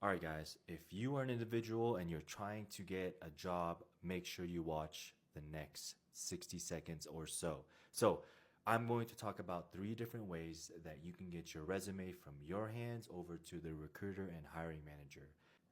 All right, guys, if you are an individual and you're trying to get a job, make sure you watch the next 60 seconds or so. So, I'm going to talk about three different ways that you can get your resume from your hands over to the recruiter and hiring manager.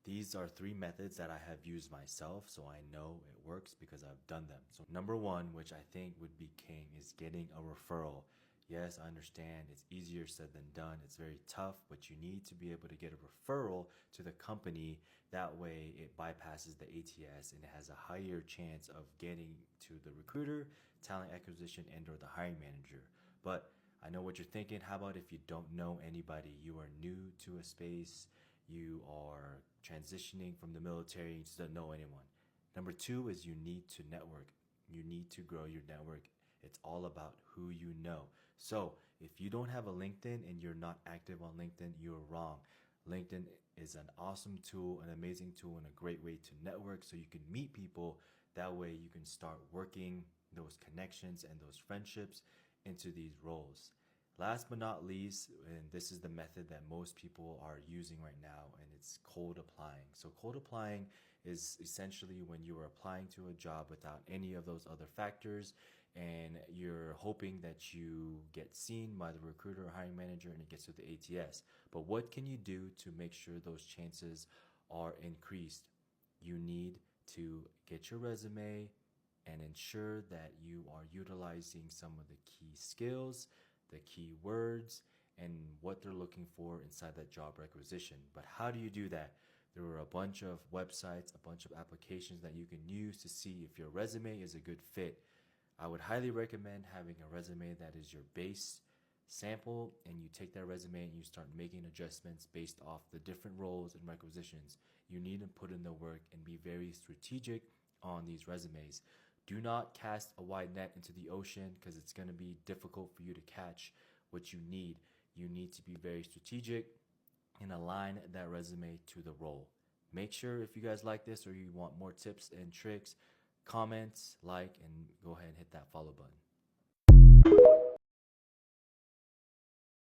These are three methods that I have used myself, so I know it works because I've done them. So, number one, which I think would be king, is getting a referral. Yes, I understand it's easier said than done. It's very tough, but you need to be able to get a referral to the company. That way, it bypasses the ATS and it has a higher chance of getting to the recruiter, talent acquisition, and/or the hiring manager. But I know what you're thinking. How about if you don't know anybody? You are new to a space, you are transitioning from the military, you just don't know anyone. Number two is you need to network. You need to grow your network. It's all about who you know. So if you don't have a LinkedIn and you're not active on LinkedIn, you're wrong. LinkedIn is an awesome tool, an amazing tool, and a great way to network so you can meet people. That way you can start working those connections and those friendships into these roles. Last but not least, and this is the method that most people are using right now, and it's cold applying. So, cold applying is essentially when you are applying to a job without any of those other factors, and you're hoping that you get seen by the recruiter or hiring manager and it gets to the ATS. But what can you do to make sure those chances are increased? You need to get your resume and ensure that you are utilizing some of the key skills, the key words, and what they're looking for inside that job requisition. But how do you do that? There are a bunch of websites, a bunch of applications that you can use to see if your resume is a good fit. I would highly recommend having a resume that is your base sample, and you take that resume and you start making adjustments based off the different roles and requisitions. You need to put in the work and be very strategic on these resumes. Do not cast a wide net into the ocean because it's going to be difficult for you to catch what you need. You need to be very strategic and align that resume to the role. Make sure if you guys like this or you want more tips and tricks, comments, like, and go ahead and hit that follow button.